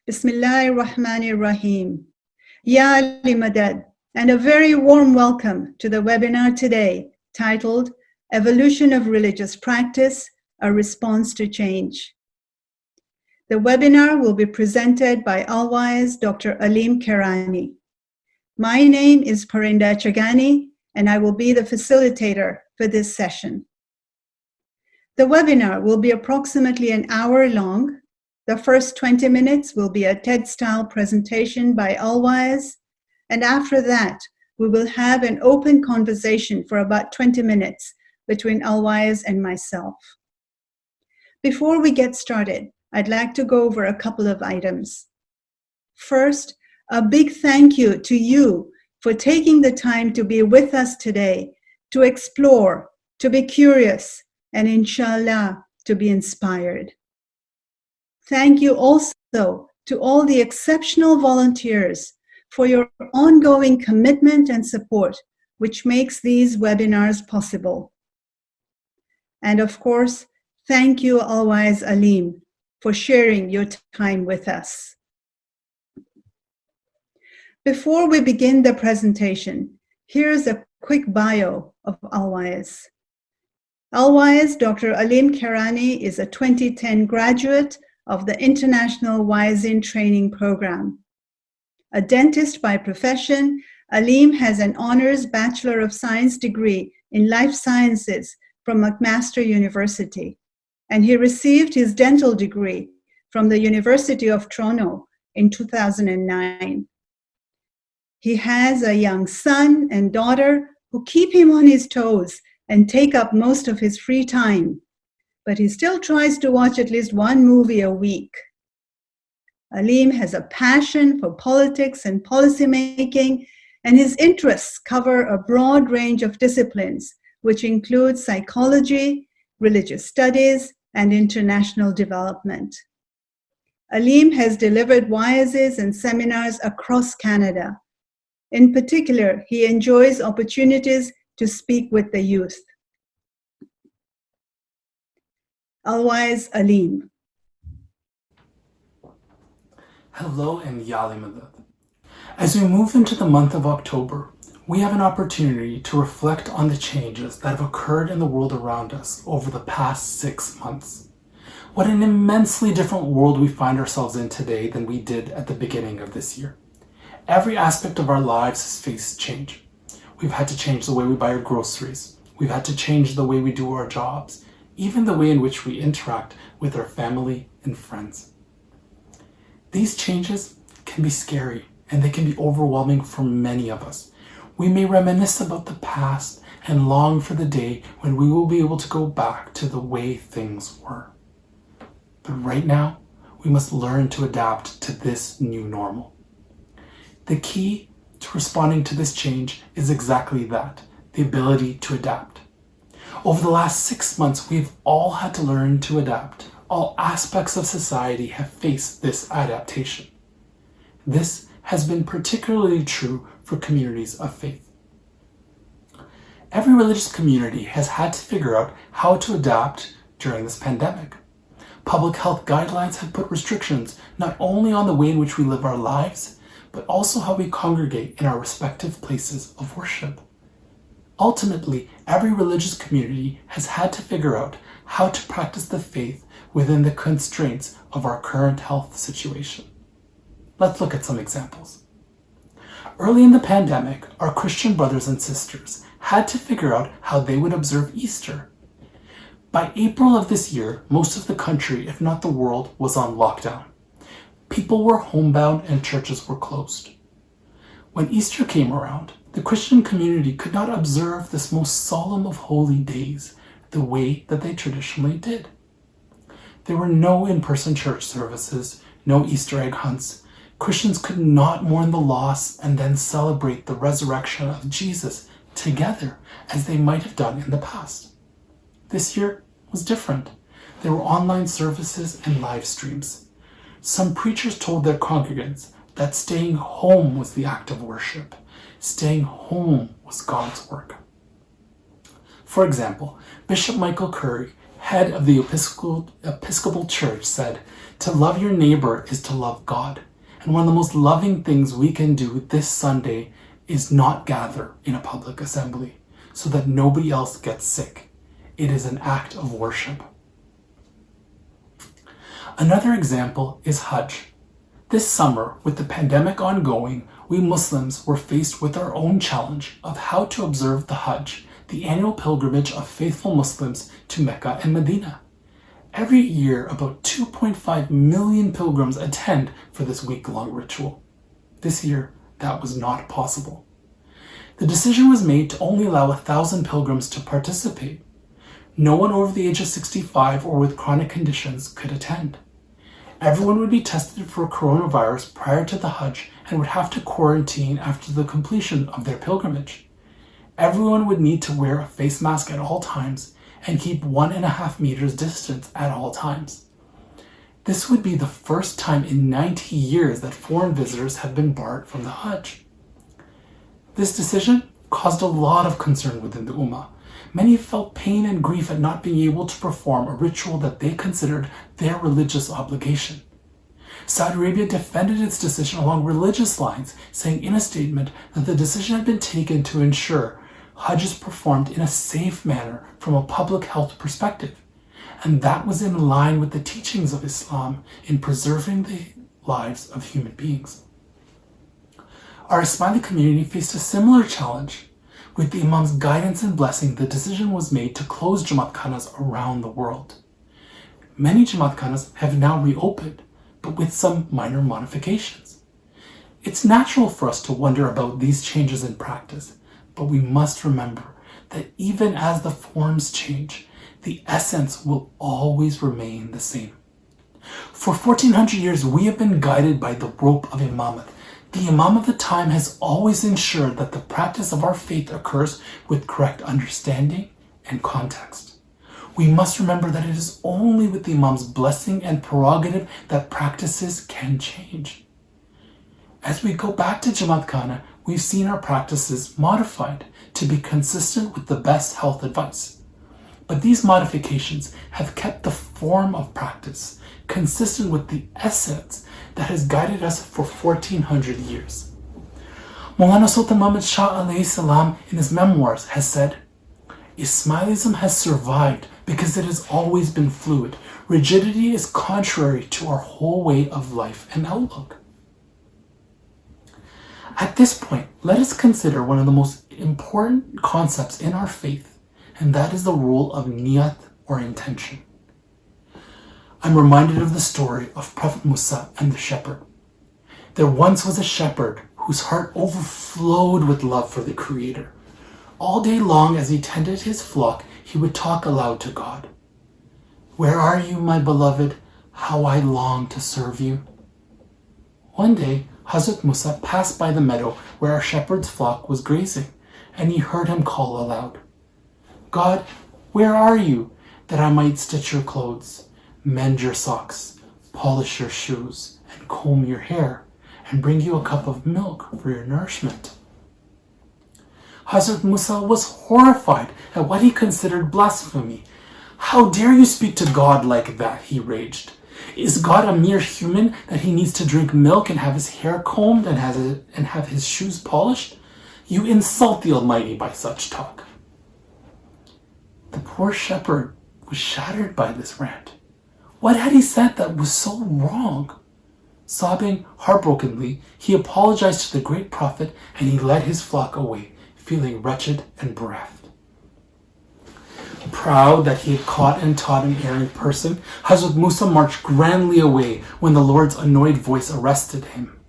Bismillahirrahmanirrahim. Ya Ali Madad, and a very warm welcome to the webinar today titled Evolution of Religious Practice, a Response to Change. The webinar will be presented by All-Wise Dr. Aleem Kherani. My name is Parinda Chagani, and I will be the facilitator for this session. The webinar will be approximately an hour long. The first 20 minutes will be a TED-style presentation by All-Wise, and after that, we will have an open conversation for about 20 minutes between All-Wise and myself. Before we get started, I'd like to go over a couple of items. First, a big thank you to you for taking the time to be with us today, to explore, to be curious, and inshallah, to be inspired. Thank you also to all the exceptional volunteers for your ongoing commitment and support, which makes these webinars possible. And of course, thank you, All-Wise Aleem, for sharing your time with us. Before we begin the presentation, here's a quick bio of All-Wise. All-Wise Dr. Aleem Kherani is a 2010 graduate of the International Wise-In Training Program. A dentist by profession, Aleem has an honors Bachelor of Science degree in Life Sciences from McMaster University, and he received his dental degree from the University of Toronto in 2009. He has a young son and daughter who keep him on his toes and take up most of his free time, but he still tries to watch at least one movie a week. Aleem has a passion for politics and policy making, and his interests cover a broad range of disciplines, which include psychology, religious studies, and international development. Aleem has delivered wa'azes and seminars across Canada. In particular, he enjoys opportunities to speak with the youth. All-Wise Aleem. Hello and Yali Madad. As we move into the month of October, we have an opportunity to reflect on the changes that have occurred in the world around us over the past 6 months. What an immensely different world we find ourselves in today than we did at the beginning of this year. Every aspect of our lives has faced change. We've had to change the way we buy our groceries. We've had to change the way we do our jobs, even the way in which we interact with our family and friends. These changes can be scary and they can be overwhelming for many of us. We may reminisce about the past and long for the day when we will be able to go back to the way things were. But right now, we must learn to adapt to this new normal. The key to responding to this change is exactly that, the ability to adapt. Over the last 6 months, we've all had to learn to adapt. All aspects of society have faced this adaptation. This has been particularly true for communities of faith. Every religious community has had to figure out how to adapt during this pandemic. Public health guidelines have put restrictions not only on the way in which we live our lives, but also how we congregate in our respective places of worship. Ultimately, every religious community has had to figure out how to practice the faith within the constraints of our current health situation. Let's look at some examples. Early in the pandemic, our Christian brothers and sisters had to figure out how they would observe Easter. By April of this year, most of the country, if not the world, was on lockdown. People were homebound and churches were closed. When Easter came around, the Christian community could not observe this most solemn of holy days the way that they traditionally did. There were no in-person church services, no Easter egg hunts. Christians could not mourn the loss and then celebrate the resurrection of Jesus together as they might have done in the past. This year was different. There were online services and live streams. Some preachers told their congregants that staying home was the act of worship. Staying home was God's work. For example, Bishop Michael Curry, head of the Episcopal Church, said, "To love your neighbor is to love God. And one of the most loving things we can do this Sunday is not gather in a public assembly so that nobody else gets sick. It is an act of worship." Another example is Hajj. This summer, with the pandemic ongoing, we Muslims were faced with our own challenge of how to observe the Hajj, the annual pilgrimage of faithful Muslims to Mecca and Medina. Every year, about 2.5 million pilgrims attend for this week-long ritual. This year, that was not possible. The decision was made to only allow 1,000 pilgrims to participate. No one over the age of 65 or with chronic conditions could attend. Everyone would be tested for coronavirus prior to the Hajj and would have to quarantine after the completion of their pilgrimage. Everyone would need to wear a face mask at all times and keep 1.5 meters distance at all times. This would be the first time in 90 years that foreign visitors have been barred from the Hajj. This decision caused a lot of concern within the Ummah. Many felt pain and grief at not being able to perform a ritual that they considered their religious obligation. Saudi Arabia defended its decision along religious lines, saying in a statement that the decision had been taken to ensure Hajj is performed in a safe manner from a public health perspective, and that was in line with the teachings of Islam in preserving the lives of human beings. Our Ismaili community faced a similar challenge. With the Imam's guidance and blessing, the decision was made to close Jamaat Khanas around the world. Many Jamaat Khanas have now reopened, but with some minor modifications. It's natural for us to wonder about these changes in practice, but we must remember that even as the forms change, the essence will always remain the same. For 1400 years, we have been guided by the rope of Imamate. The Imam of the time has always ensured that the practice of our faith occurs with correct understanding and context. We must remember that it is only with the Imam's blessing and prerogative that practices can change. As we go back to Jamaat Khana, we've seen our practices modified to be consistent with the best health advice. But these modifications have kept the form of practice consistent with the essence that has guided us for 1400 years. Maulana Sultan Muhammad Shah alayhi salam in his memoirs has said, "Ismailism has survived because it has always been fluid. Rigidity is contrary to our whole way of life and outlook." At this point, let us consider one of the most important concepts in our faith, and that is the role of niyat or intention. I'm reminded of the story of Prophet Musa and the shepherd. There once was a shepherd whose heart overflowed with love for the Creator. All day long as he tended his flock, he would talk aloud to God. "Where are you, my beloved? How I long to serve you." One day, Hazrat Musa passed by the meadow where our shepherd's flock was grazing, and he heard him call aloud, "God, where are you, that I might stitch your clothes, mend your socks, polish your shoes, and comb your hair, and bring you a cup of milk for your nourishment?" Hazrat Musa was horrified at what he considered blasphemy. "How dare you speak to God like that?" he raged. "Is God a mere human that he needs to drink milk and have his hair combed and have his shoes polished? You insult the Almighty by such talk." The poor shepherd was shattered by this rant. What had he said that was so wrong? Sobbing heartbrokenly, he apologized to the great prophet and he led his flock away, feeling wretched and bereft. Proud that he had caught and taught an erring person, Hazrat Musa marched grandly away when the Lord's annoyed voice arrested him.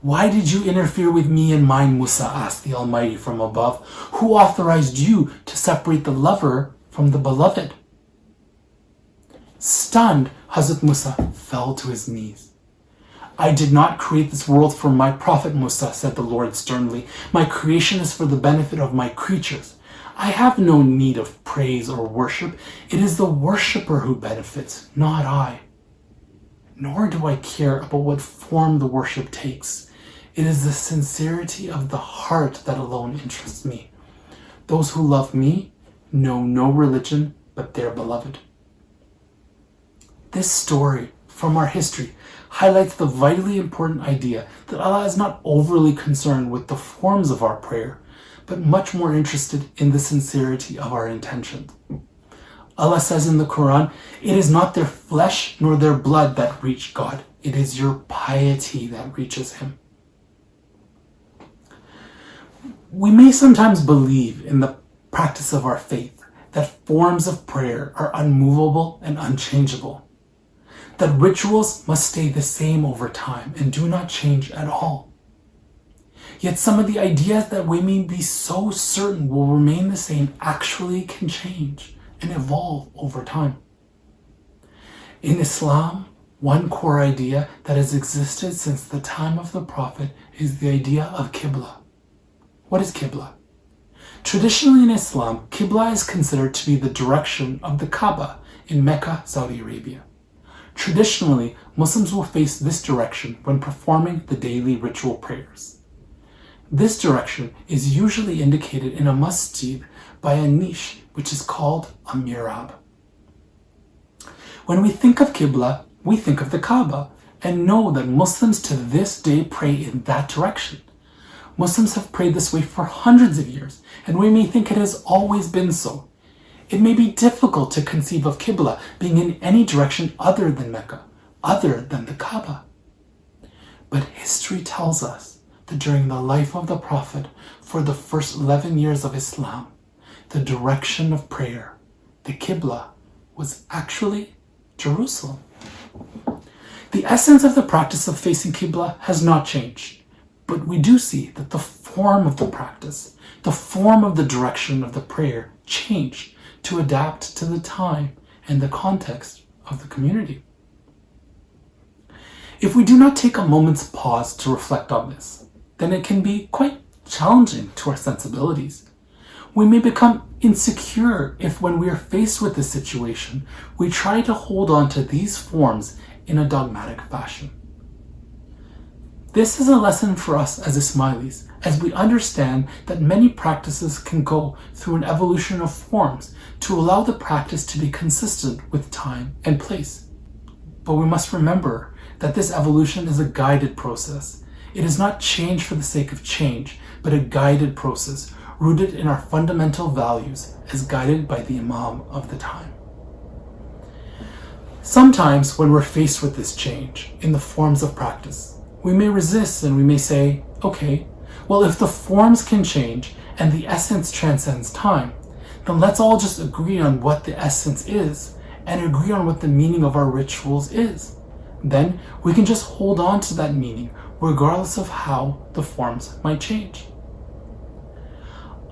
"Why did you interfere with me and mine, Musa?" asked the Almighty from above. "Who authorized you to separate the lover from the beloved?" Stunned, Hazrat Musa fell to his knees. "I did not create this world for my prophet Musa," said the Lord sternly. "My creation is for the benefit of my creatures. I have no need of praise or worship. It is the worshiper who benefits, not I. Nor do I care about what form the worship takes. It is the sincerity of the heart that alone interests me. Those who love me know no religion but their beloved. This story from our history highlights the vitally important idea that Allah is not overly concerned with the forms of our prayer, but much more interested in the sincerity of our intentions. Allah says in the Quran, "It is not their flesh nor their blood that reach God. It is your piety that reaches Him." We may sometimes believe in the practice of our faith that forms of prayer are unmovable and unchangeable, that rituals must stay the same over time and do not change at all. Yet some of the ideas that we may be so certain will remain the same actually can change and evolve over time. In Islam, one core idea that has existed since the time of the Prophet is the idea of Qibla. What is Qibla? Traditionally in Islam, Qibla is considered to be the direction of the Kaaba in Mecca, Saudi Arabia. Traditionally, Muslims will face this direction when performing the daily ritual prayers. This direction is usually indicated in a masjid by a niche which is called a mihrab. When we think of Qibla, we think of the Kaaba and know that Muslims to this day pray in that direction. Muslims have prayed this way for hundreds of years, and we may think it has always been so. It may be difficult to conceive of Qibla being in any direction other than Mecca, other than the Kaaba. But history tells us that during the life of the Prophet, for the first 11 years of Islam, the direction of prayer, the Qibla, was actually Jerusalem. The essence of the practice of facing Qibla has not changed, but we do see that the form of the practice, the form of the direction of the prayer changed to adapt to the time and the context of the community. If we do not take a moment's pause to reflect on this, then it can be quite challenging to our sensibilities. We may become insecure if, when we are faced with this situation, we try to hold on to these forms in a dogmatic fashion. This is a lesson for us as Ismailis, as we understand that many practices can go through an evolution of forms to allow the practice to be consistent with time and place. But we must remember that this evolution is a guided process. It is not change for the sake of change, but a guided process rooted in our fundamental values as guided by the Imam of the time. Sometimes when we're faced with this change in the forms of practice, we may resist and we may say, okay, well, if the forms can change and the essence transcends time, then let's all just agree on what the essence is and agree on what the meaning of our rituals is. Then we can just hold on to that meaning regardless of how the forms might change.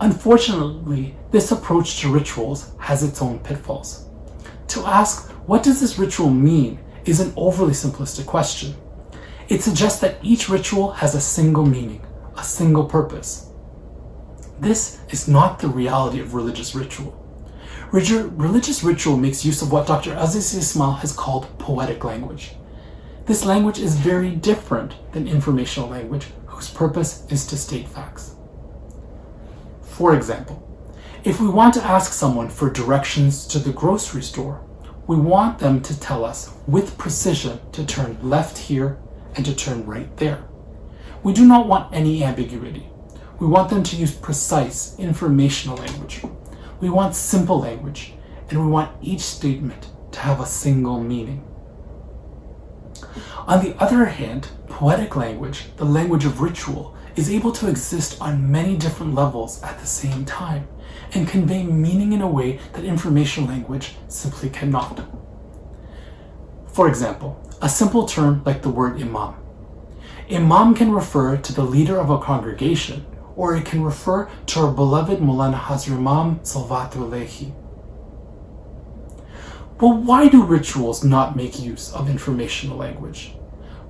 Unfortunately, this approach to rituals has its own pitfalls. To ask, what does this ritual mean, is an overly simplistic question. It suggests that each ritual has a single meaning, a single purpose. This is not the reality of religious ritual. Religious ritual makes use of what Dr. Aziz Ismail has called poetic language. This language is very different than informational language, whose purpose is to state facts. For example, if we want to ask someone for directions to the grocery store, we want them to tell us with precision to turn left here and to turn right there. We do not want any ambiguity. We want them to use precise informational language. We want simple language, and we want each statement to have a single meaning. On the other hand, poetic language, the language of ritual, is able to exist on many different levels at the same time and convey meaning in a way that informational language simply cannot. For example, a simple term like the word imam. Imam can refer to the leader of a congregation, or it can refer to our beloved Maulana Hazrat Imam Salawatu Alayhi. But why do rituals not make use of informational language?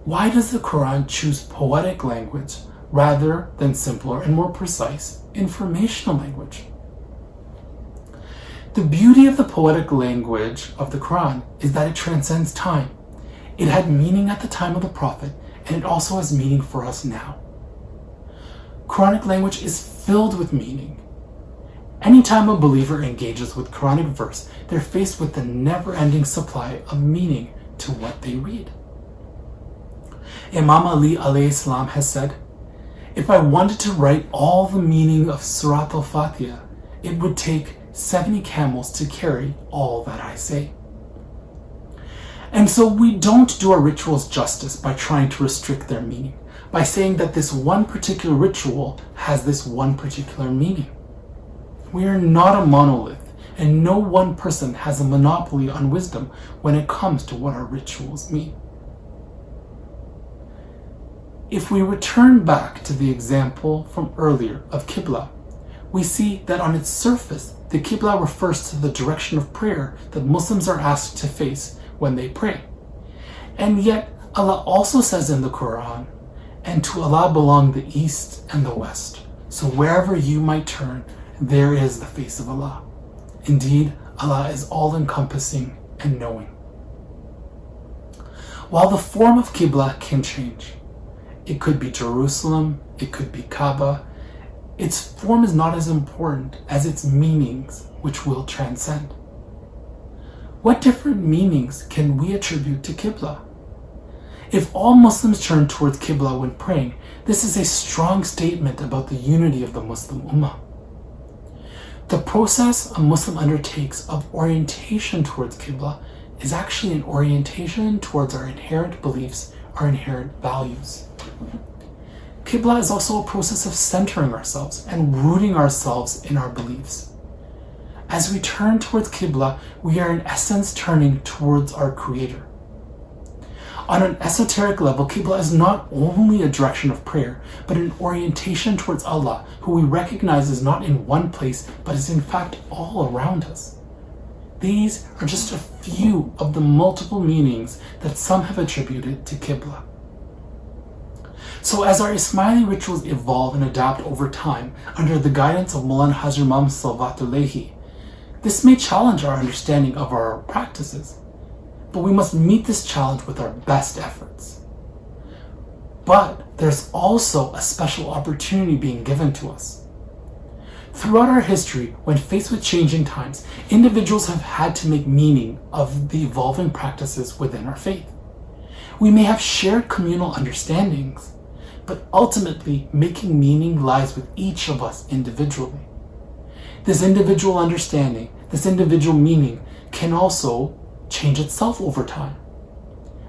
Why does the Quran choose poetic language rather than simpler and more precise informational language? The beauty of the poetic language of the Quran is that it transcends time. It had meaning at the time of the Prophet, and it also has meaning for us now. Quranic language is filled with meaning. Anytime a believer engages with Quranic verse, they're faced with the never-ending supply of meaning to what they read. Imam Ali alayhi salam has said, "If I wanted to write all the meaning of Surat al-Fatiha, it would take 70 camels to carry all that I say." And so we don't do our rituals justice by trying to restrict their meaning, by saying that this one particular ritual has this one particular meaning. We are not a monolith, and no one person has a monopoly on wisdom when it comes to what our rituals mean. If we return back to the example from earlier of Qibla, we see that on its surface, the Qibla refers to the direction of prayer that Muslims are asked to face when they pray. And yet, Allah also says in the Quran, "And to Allah belong the east and the west. So wherever you might turn, there is the face of Allah. Indeed, Allah is all-encompassing and knowing." While the form of Qibla can change, it could be Jerusalem, it could be Kaaba, its form is not as important as its meanings, which will transcend. What different meanings can we attribute to Qibla? If all Muslims turn towards Qibla when praying, this is a strong statement about the unity of the Muslim Ummah. The process a Muslim undertakes of orientation towards Qibla is actually an orientation towards our inherent beliefs, our inherent values. Qibla is also a process of centering ourselves and rooting ourselves in our beliefs. As we turn towards Qibla, we are in essence turning towards our Creator. On an esoteric level, Qibla is not only a direction of prayer, but an orientation towards Allah, who we recognize is not in one place, but is in fact all around us. These are just a few of the multiple meanings that some have attributed to Qibla. So as our Ismaili rituals evolve and adapt over time under the guidance of Maulana Hazrat Imam Salawatullahi, this may challenge our understanding of our practices, but we must meet this challenge with our best efforts. But there's also a special opportunity being given to us. Throughout our history, when faced with changing times, individuals have had to make meaning of the evolving practices within our faith. We may have shared communal understandings, but ultimately making meaning lies with each of us individually. This individual understanding, this individual meaning can also change itself over time.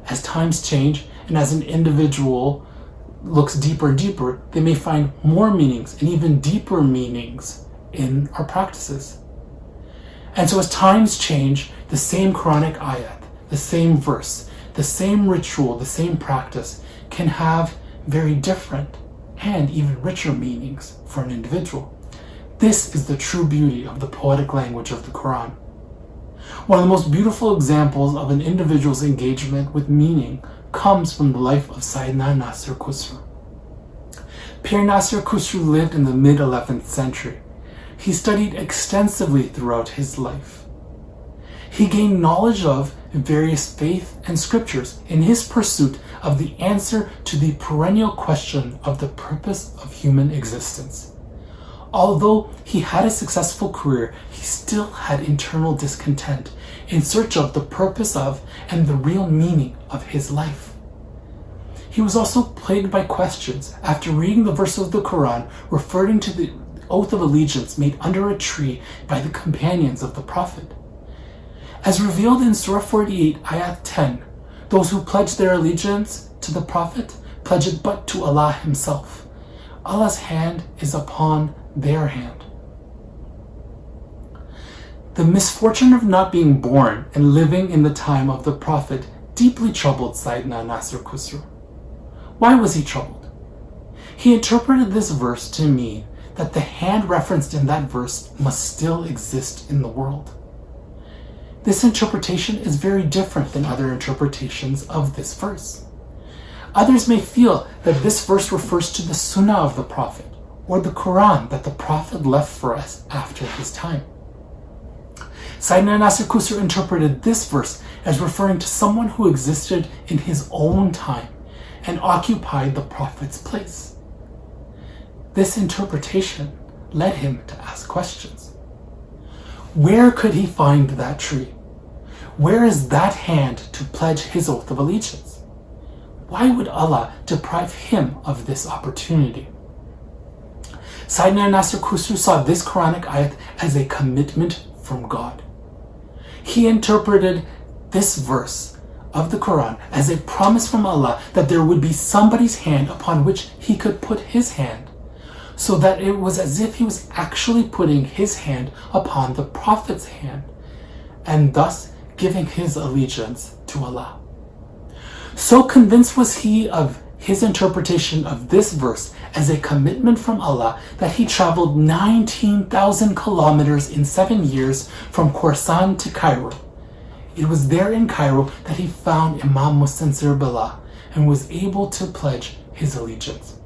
As times change and as an individual looks deeper and deeper, they may find more meanings and even deeper meanings in our practices. And so as times change, the same Quranic ayat, the same verse, the same ritual, the same practice can have very different and even richer meanings for an individual. This is the true beauty of the poetic language of the Quran. One of the most beautiful examples of an individual's engagement with meaning comes from the life of Sayyidina Nasir Khusru. Pir Nasir Khusru lived in the mid-11th century. He studied extensively throughout his life. He gained knowledge of various faith and scriptures in his pursuit of the answer to the perennial question of the purpose of human existence. Although he had a successful career, he still had internal discontent in search of the purpose of and the real meaning of his life. He was also plagued by questions after reading the verse of the Quran referring to the oath of allegiance made under a tree by the companions of the Prophet. As revealed in Surah 48, Ayat 10, those who pledge their allegiance to the Prophet pledge it but to Allah Himself. Allah's hand is upon their hand. The misfortune of not being born and living in the time of the Prophet deeply troubled Sayyidina Nasir Khusru. Why was he troubled? He interpreted this verse to mean that the hand referenced in that verse must still exist in the world. This interpretation is very different than other interpretations of this verse. Others may feel that this verse refers to the Sunnah of the Prophet, or the Quran that the Prophet left for us after his time. Sayyidina Nasir Khusru interpreted this verse as referring to someone who existed in his own time and occupied the Prophet's place. This interpretation led him to ask questions. Where could he find that tree? Where is that hand to pledge his oath of allegiance? Why would Allah deprive him of this opportunity? Sayyidina Nasir Khusru saw this Quranic ayat as a commitment from God. He interpreted this verse of the Quran as a promise from Allah that there would be somebody's hand upon which he could put his hand, so that it was as if he was actually putting his hand upon the Prophet's hand, and thus giving his allegiance to Allah. So convinced was he of his interpretation of this verse as a commitment from Allah that he traveled 19,000 kilometers in 7 years from Khorasan to Cairo. It was there in Cairo that he found Imam Mustansir Billah and was able to pledge his allegiance.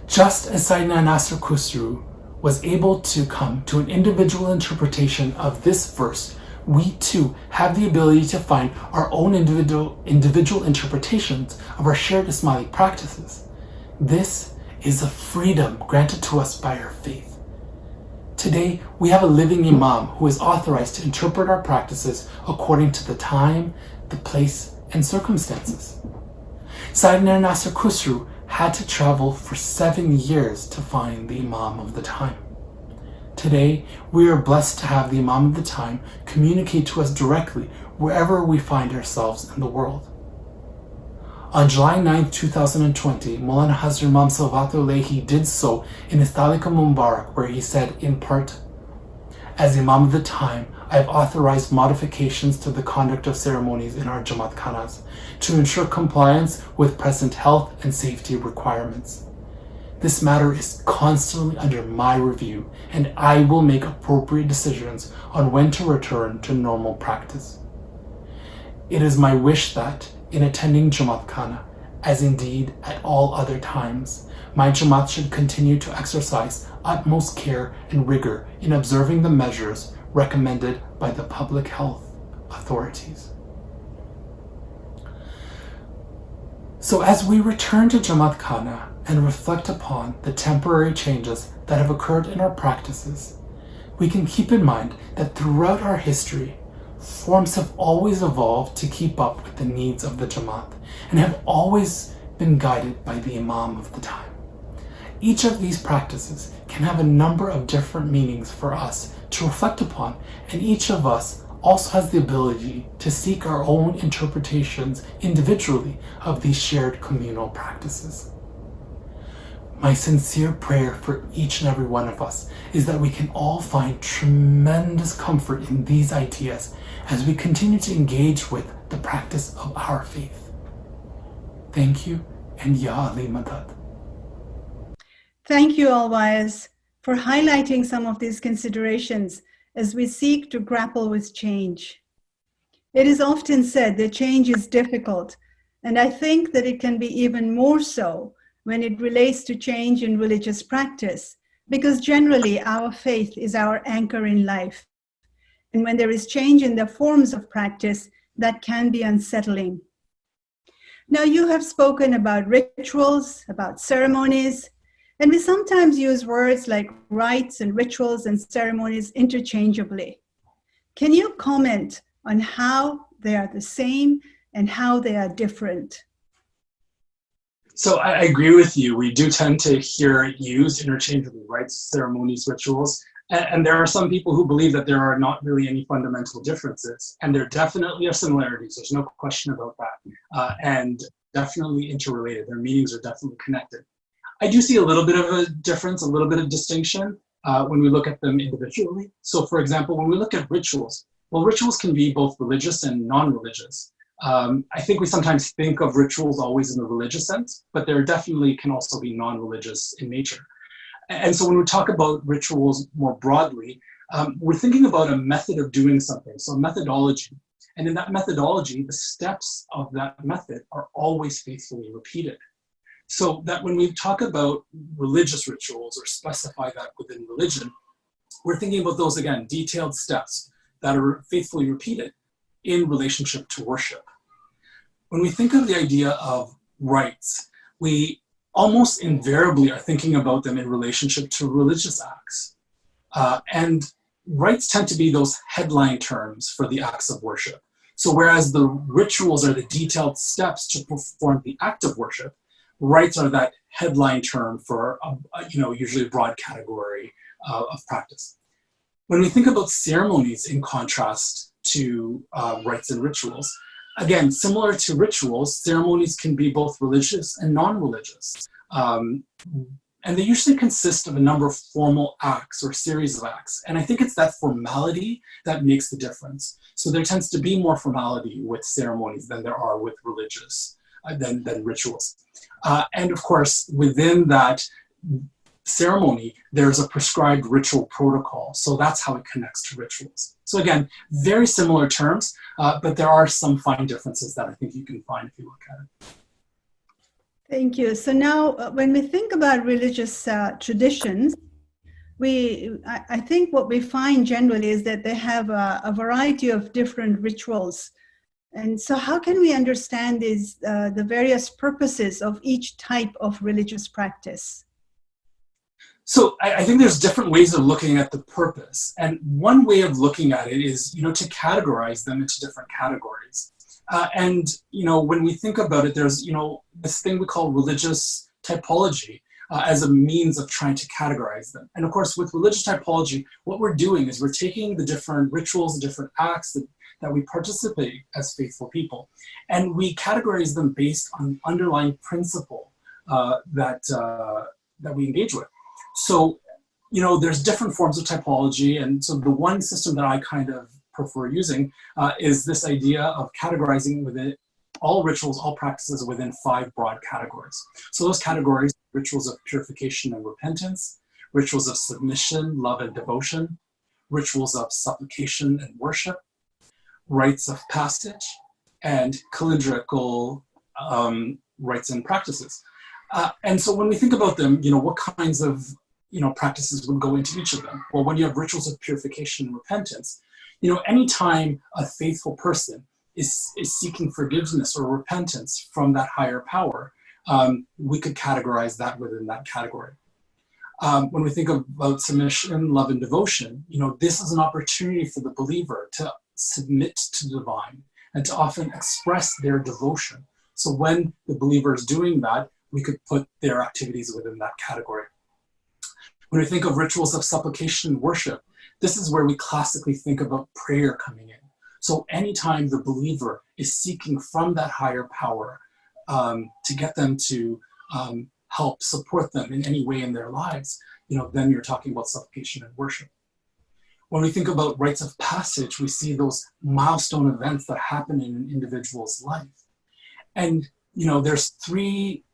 Just as Sayyidina Nasir Khusru was able to come to an individual interpretation of this verse, we too have the ability to find our own individual interpretations of our shared Ismaili practices. This is a freedom granted to us by our faith. Today, we have a living Imam who is authorized to interpret our practices according to the time, the place, and circumstances. Sayyidina Nasir Khusru had to travel for 7 years to find the Imam of the time. Today, we are blessed to have the Imam of the time communicate to us directly wherever we find ourselves in the world. On July 9, 2020, Maulana Hazrat Imam Salawatu Alayhi did so in his Talika Mubarak, where he said in part, "As Imam of the time, I have authorized modifications to the conduct of ceremonies in our Jamaat Khanas to ensure compliance with present health and safety requirements. This matter is constantly under my review, and I will make appropriate decisions on when to return to normal practice. It is my wish that, in attending Jamaat Khana, as indeed at all other times, my Jamaat should continue to exercise utmost care and rigor in observing the measures recommended by the public health authorities." So as we return to Jamaat Khana and reflect upon the temporary changes that have occurred in our practices, we can keep in mind that throughout our history, forms have always evolved to keep up with the needs of the Jamaat and have always been guided by the Imam of the time. Each of these practices can have a number of different meanings for us to reflect upon, and each of us also has the ability to seek our own interpretations individually of these shared communal practices. My sincere prayer for each and every one of us is that we can all find tremendous comfort in these ideas as we continue to engage with the practice of our faith. Thank you, and Ya Ali Madad. Thank you, All-Wise, for highlighting some of these considerations as we seek to grapple with change. It is often said that change is difficult, and I think that it can be even more so when it relates to change in religious practice, because generally our faith is our anchor in life. And when there is change in the forms of practice, that can be unsettling. Now, you have spoken about rituals, about ceremonies, and we sometimes use words like rites and rituals and ceremonies interchangeably. Can you comment on how they are the same and how they are different? So I agree with you. We do tend to hear it used interchangeably, rites, ceremonies, rituals. And there are some people who believe that there are not really any fundamental differences. And there definitely are similarities. There's no question about that. And definitely interrelated. Their meanings are definitely connected. I do see a little bit of a difference, a little bit of distinction when we look at them individually. So for example, when we look at rituals, well, rituals can be both religious and non-religious. I think we sometimes think of rituals always in the religious sense, but there definitely can also be non-religious in nature. And so when we talk about rituals more broadly, we're thinking about a method of doing something, so a methodology. And in that methodology, the steps of that method are always faithfully repeated. So that when we talk about religious rituals or specify that within religion, we're thinking about those, again, detailed steps that are faithfully repeated in relationship to worship. When we think of the idea of rites, we almost invariably are thinking about them in relationship to religious acts. And rites tend to be those headline terms for the acts of worship. So whereas the rituals are the detailed steps to perform the act of worship, rites are that headline term for usually a broad category of practice. When we think about ceremonies in contrast to rites and rituals, again, similar to rituals, ceremonies can be both religious and non-religious. And they usually consist of a number of formal acts or series of acts. And I think it's that formality that makes the difference. So there tends to be more formality with ceremonies than there are with religious, than rituals. And of course, within that ceremony, there's a prescribed ritual protocol. So that's how it connects to rituals. So again, very similar terms, but there are some fine differences that I think you can find if you look at it. Thank you. So now when we think about religious traditions, I think what we find generally is that they have a variety of different rituals. And so how can we understand the various purposes of each type of religious practice? So I think there's different ways of looking at the purpose. And one way of looking at it is, to categorize them into different categories. And when we think about it, there's, this thing we call religious typology as a means of trying to categorize them. And of course, with religious typology, what we're doing is we're taking the different rituals, the different acts that we participate as faithful people, and we categorize them based on underlying principle that we engage with. So, there's different forms of typology. And so the one system that I kind of prefer using is this idea of categorizing within all rituals, all practices within 5 broad categories. So those categories: rituals of purification and repentance, rituals of submission, love, and devotion, rituals of supplication and worship, rites of passage, and calendrical rites and practices. And so when we think about them, what kinds of practices would go into each of them? Well, when you have rituals of purification and repentance, anytime a faithful person is seeking forgiveness or repentance from that higher power, we could categorize that within that category. When we think about submission, love, and devotion, this is an opportunity for the believer to submit to the divine and to often express their devotion. So when the believer is doing that, we could put their activities within that category. When we think of rituals of supplication and worship, this is where we classically think about prayer coming in. So anytime the believer is seeking from that higher power to get them to help support them in any way in their lives, then you're talking about supplication and worship. When we think about rites of passage, we see those milestone events that happen in an individual's life. And, there's 3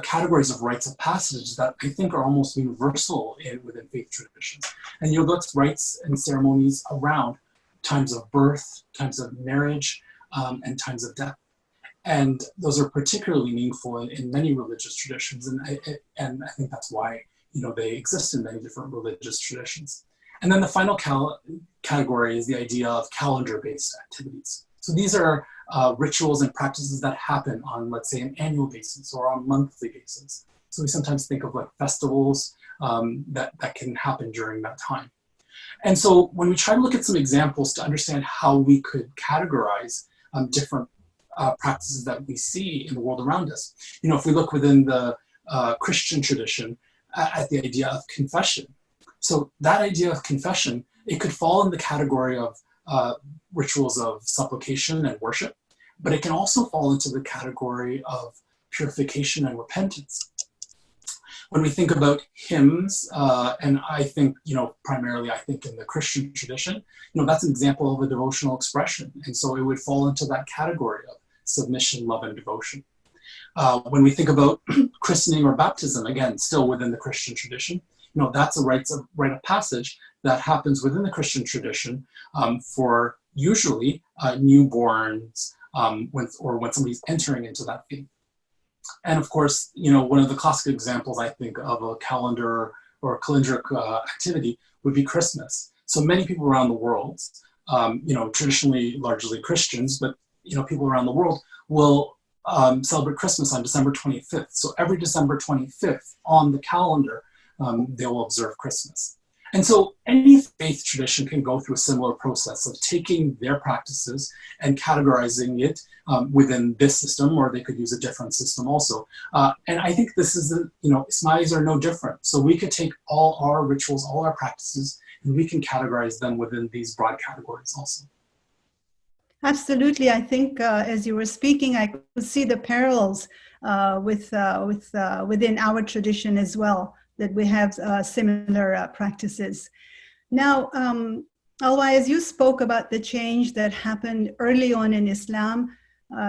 categories of rites of passage that I think are almost universal within faith traditions. And you'll look at rites and ceremonies around times of birth, times of marriage, and times of death. And those are particularly meaningful in many religious traditions. And I think that's why, they exist in many different religious traditions. And then the final category is the idea of calendar-based activities. So these are rituals and practices that happen on, let's say, an annual basis or on a monthly basis. So we sometimes think of like festivals that can happen during that time. And so when we try to look at some examples to understand how we could categorize different practices that we see in the world around us, if we look within the Christian tradition at the idea of confession. So that idea of confession, it could fall in the category of rituals of supplication and worship, but it can also fall into the category of purification and repentance. When we think about hymns, and I think, primarily I think in the Christian tradition, that's an example of a devotional expression. And so it would fall into that category of submission, love, and devotion. When we think about christening or baptism, again, still within the Christian tradition, that's a rite of passage that happens within the Christian tradition for usually newborns when somebody's entering into that faith. And of course, one of the classic examples I think of a calendar or a calendric activity would be Christmas. So many people around the world, traditionally largely Christians, but people around the world will celebrate Christmas on December 25th. So every December 25th on the calendar, they will observe Christmas. And so any faith tradition can go through a similar process of taking their practices and categorizing it within this system, or they could use a different system also. And I think this is, Ismailis are no different. So we could take all our rituals, all our practices, and we can categorize them within these broad categories also. Absolutely. I think as you were speaking, I could see the parallels within our tradition as well, that we have similar practices. Now, Alwa, as you spoke about the change that happened early on in Islam,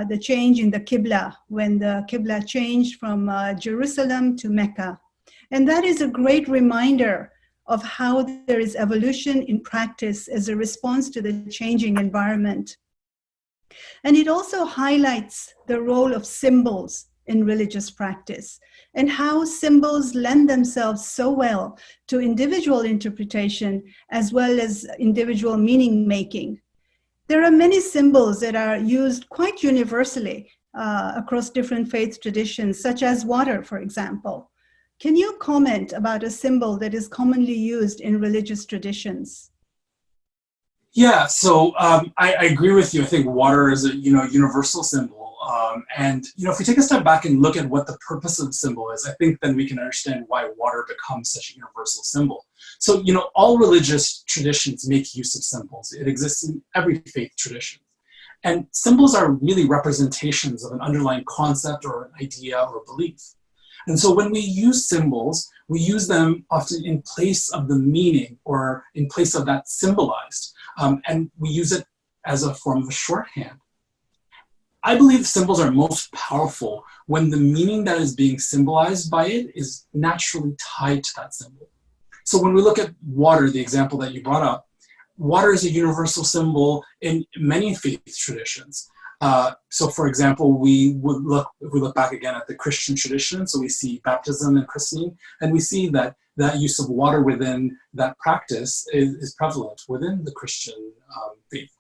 the change in the Qibla, when the Qibla changed from Jerusalem to Mecca. And that is a great reminder of how there is evolution in practice as a response to the changing environment. And it also highlights the role of symbols in religious practice and how symbols lend themselves so well to individual interpretation as well as individual meaning making. There are many symbols that are used quite universally across different faith traditions, such as water, for example. Can you comment about a symbol that is commonly used in religious traditions? Yeah, so I agree with you. I think water is a universal symbol, and if we take a step back and look at what the purpose of the symbol is, I think then we can understand why water becomes such a universal symbol. So all religious traditions make use of symbols. It exists in every faith tradition, and symbols are really representations of an underlying concept or an idea or a belief. And so when we use symbols, we use them often in place of the meaning or in place of that symbolized. And we use it as a form of a shorthand. I believe symbols are most powerful when the meaning that is being symbolized by it is naturally tied to that symbol. So when we look at water, the example that you brought up, water is a universal symbol in many faith traditions. So for example, if we look back again at the Christian tradition, so we see baptism and christening, and we see that use of water within that practice is prevalent within the Christian faith.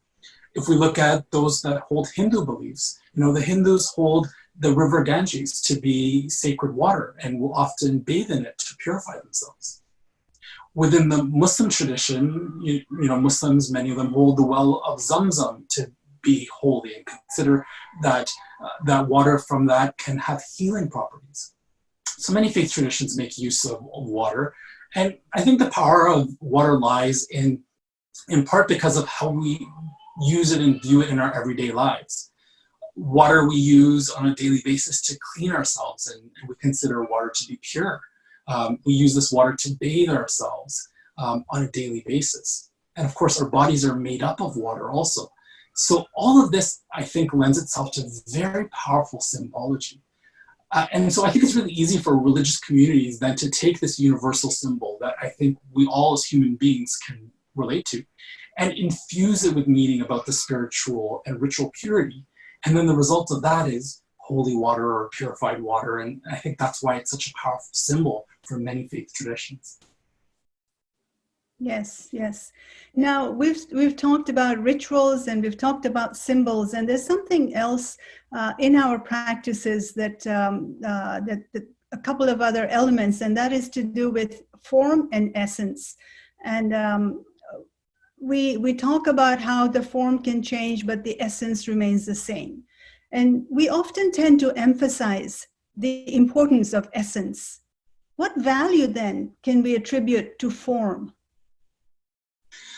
If we look at those that hold Hindu beliefs, the Hindus hold the river Ganges to be sacred water and will often bathe in it to purify themselves. Within the Muslim tradition, Muslims, many of them hold the well of Zamzam to be holy and consider that water from that can have healing properties. So many faith traditions make use of water, and I think the power of water lies in part because of how we use it and view it in our everyday lives. Water we use on a daily basis to clean ourselves, and we consider water to be pure. We use this water to bathe ourselves on a daily basis. And of course, our bodies are made up of water also. So all of this, I think, lends itself to very powerful symbology. And so I think it's really easy for religious communities then to take this universal symbol that I think we all as human beings can relate to and infuse it with meaning about the spiritual and ritual purity. And then the result of that is holy water or purified water. And I think that's why it's such a powerful symbol for many faith traditions. Yes, yes. Now we've talked about rituals and we've talked about symbols, and there's something else in our practices that a couple of other elements, and that is to do with form and essence. And we talk about how the form can change, but the essence remains the same. And we often tend to emphasize the importance of essence. What value then can we attribute to form?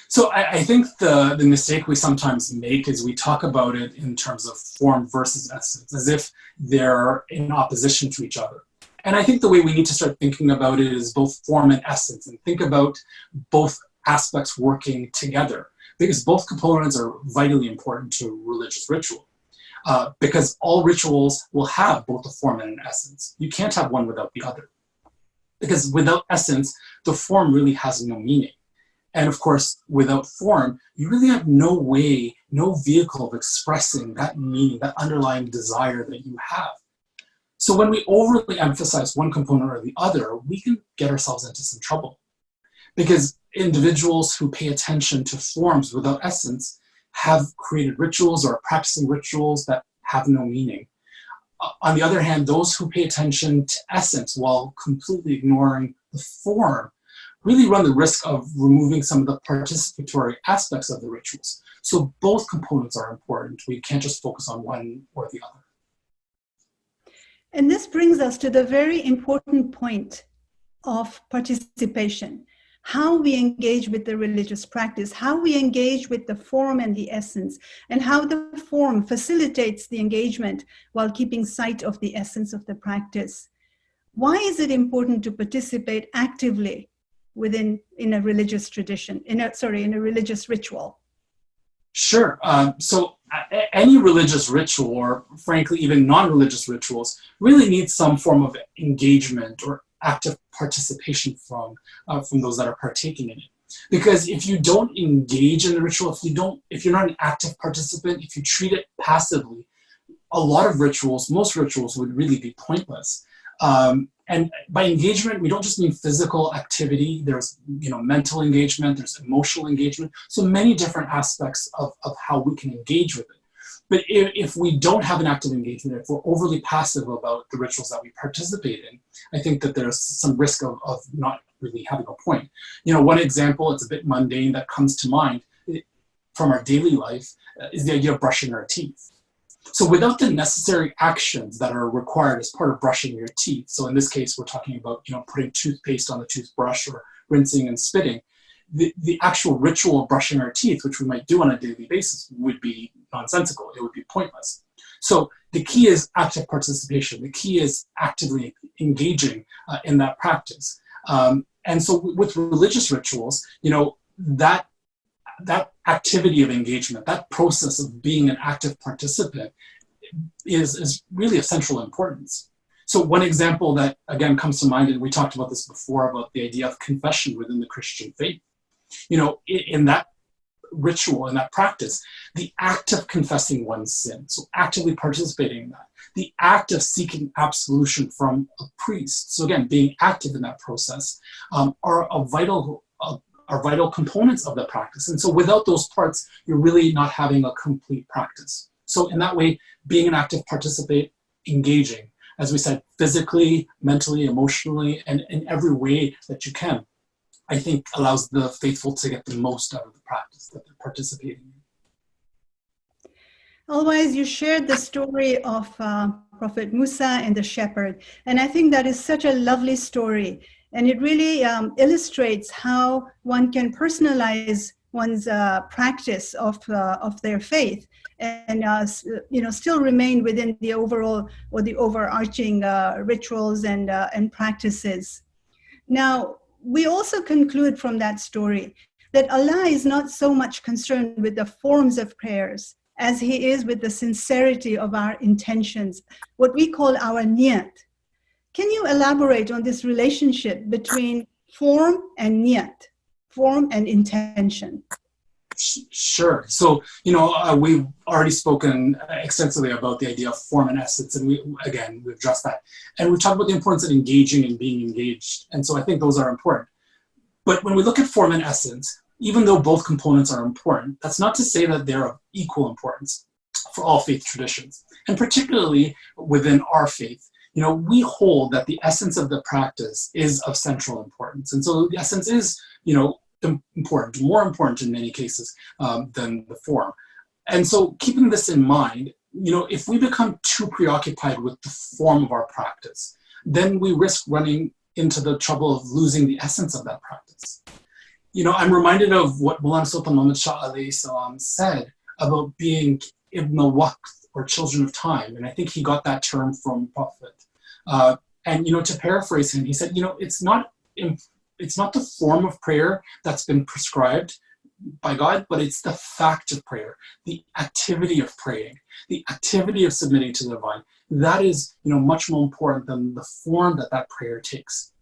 So I think the mistake we sometimes make is we talk about it in terms of form versus essence, as if they're in opposition to each other. And I think the way we need to start thinking about it is both form and essence, and think about both aspects working together, because both components are vitally important to religious ritual. Because all rituals will have both a form and an essence. You can't have one without the other. Because without essence, the form really has no meaning. And of course, without form, you really have no way, no vehicle of expressing that meaning, that underlying desire that you have. So when we overly emphasize one component or the other, we can get ourselves into some trouble. Because individuals who pay attention to forms without essence have created rituals or are practicing rituals that have no meaning. On the other hand, those who pay attention to essence while completely ignoring the form really run the risk of removing some of the participatory aspects of the rituals. So both components are important. We can't just focus on one or the other. And this brings us to the very important point of participation. How we engage with the religious practice, how we engage with the form and the essence, and how the form facilitates the engagement while keeping sight of the essence of the practice. Why is it important to participate actively in a religious tradition, in a religious ritual? Sure. So any religious ritual, or frankly, even non-religious rituals, really need some form of engagement or active participation from those that are partaking in it. Because if you don't engage in the ritual, if you're not an active participant, if you treat it passively, a lot of rituals, most rituals would really be pointless. And by engagement, we don't just mean physical activity. There's mental engagement, there's emotional engagement, so many different aspects of how we can engage with it. But if we don't have an active engagement, if we're overly passive about the rituals that we participate in, I think that there's some risk of not really having a point. One example, it's a bit mundane, that comes to mind from our daily life is the idea of brushing our teeth. So without the necessary actions that are required as part of brushing your teeth, so in this case, we're talking about putting toothpaste on the toothbrush or rinsing and spitting, the actual ritual of brushing our teeth, which we might do on a daily basis, would be nonsensical. It would be pointless. So the key is active participation. The key is actively engaging in that practice. And so with religious rituals, that activity of engagement, that process of being an active participant is really of central importance. So one example that, again, comes to mind, and we talked about this before, about the idea of confession within the Christian faith. In that ritual, in that practice, the act of confessing one's sin, so actively participating in that, the act of seeking absolution from a priest, so again, being active in that process, are vital components of the practice. And so without those parts, you're really not having a complete practice. So in that way, being an active participant, engaging, as we said, physically, mentally, emotionally, and in every way that you can, I think allows the faithful to get the most out of the practice that they're participating in. Otherwise, you shared the story of Prophet Musa and the shepherd. And I think that is such a lovely story. And it really illustrates how one can personalize one's practice of their faith and still remain within the overall or the overarching rituals and practices. Now, we also conclude from that story that Allah is not so much concerned with the forms of prayers as He is with the sincerity of our intentions, what we call our niyat. Can you elaborate on this relationship between form and niyat, form and intention? Sure. So, we've already spoken extensively about the idea of form and essence, and we've addressed that. And we've talked about the importance of engaging and being engaged. And so I think those are important. But when we look at form and essence, even though both components are important, that's not to say that they're of equal importance for all faith traditions. And particularly within our faith, we hold that the essence of the practice is of central importance. And so the essence is, important, more important in many cases than the form. And so keeping this in mind, if we become too preoccupied with the form of our practice, then we risk running into the trouble of losing the essence of that practice. I'm reminded of what Maulana Sultan Muhammad Shah alayhi salam said about being ibn al-waqt, or children of time. And I think he got that term from Prophet. And to paraphrase him, he said, it's not the form of prayer that's been prescribed by God, but it's the fact of prayer, the activity of praying, the activity of submitting to the divine. That is, much more important than the form that prayer takes.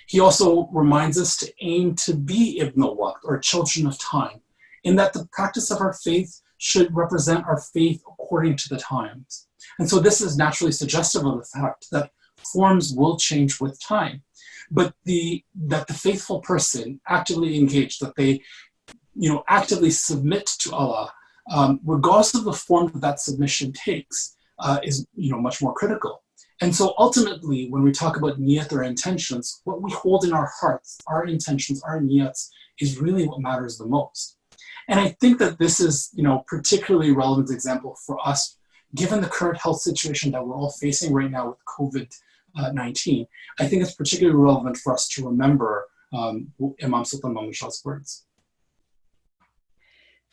He also reminds us to aim to be ibn al-waqt, or children of time, in that the practice of our faith should represent our faith according to the times. And so this is naturally suggestive of the fact that forms will change with time. but that the faithful person actively engaged, that they actively submit to Allah, regardless of the form that submission takes, is much more critical. And so ultimately, when we talk about niyat or intentions, what we hold in our hearts, our intentions, our niyats, is really what matters the most. And I think that this is, particularly relevant example for us, given the current health situation that we're all facing right now with COVID-19. I think it's particularly relevant for us to remember Imam Sultan Mahmud Shah's words.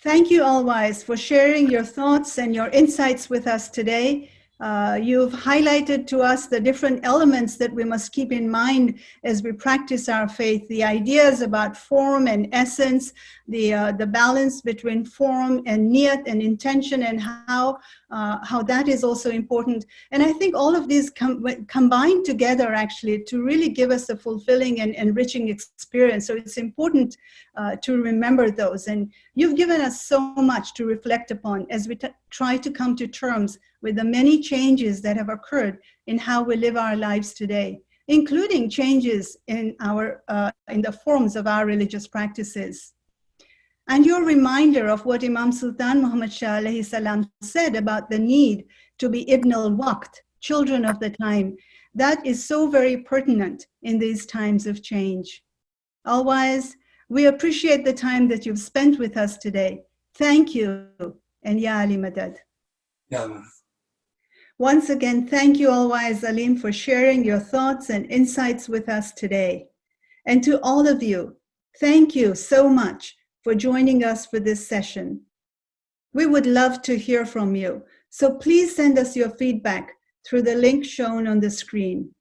Thank you, Alwise, for sharing your thoughts and your insights with us today. You've highlighted to us the different elements that we must keep in mind as we practice our faith, the ideas about form and essence, the balance between form and niyat and intention, and how that is also important. And I think all of these combine together actually to really give us a fulfilling and enriching experience. So it's important to remember those. And you've given us so much to reflect upon as we try to come to terms with the many changes that have occurred in how we live our lives today, including changes in the forms of our religious practices. And your reminder of what Imam Sultan Muhammad Shah alayhi salam said about the need to be Ibn al-Waqt, children of the time, that is so very pertinent in these times of change. Alwise, we appreciate the time that you've spent with us today. Thank you, and Ya Ali Madad. Yeah. Once again, thank you, Alwise Aleem, for sharing your thoughts and insights with us today. And to all of you, thank you so much for joining us for this session. We would love to hear from you, so please send us your feedback through the link shown on the screen.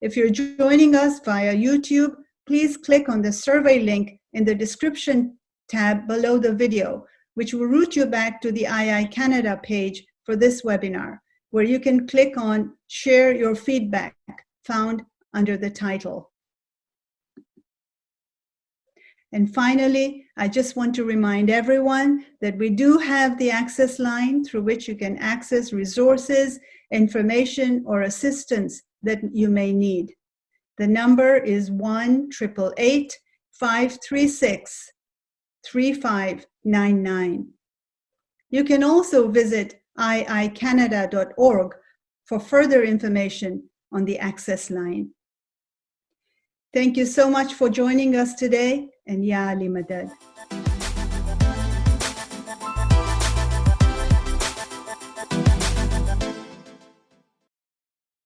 If you're joining us via YouTube, please click on the survey link in the description tab below the video, which will route you back to the II Canada page for this webinar, where you can click on Share Your Feedback, found under the title. And finally, I just want to remind everyone that we do have the access line through which you can access resources, information, or assistance that you may need. The number is 1-888-536-3599. You can also visit iicanada.org for further information on the access line. Thank you so much for joining us today, and Ya Ali Madad.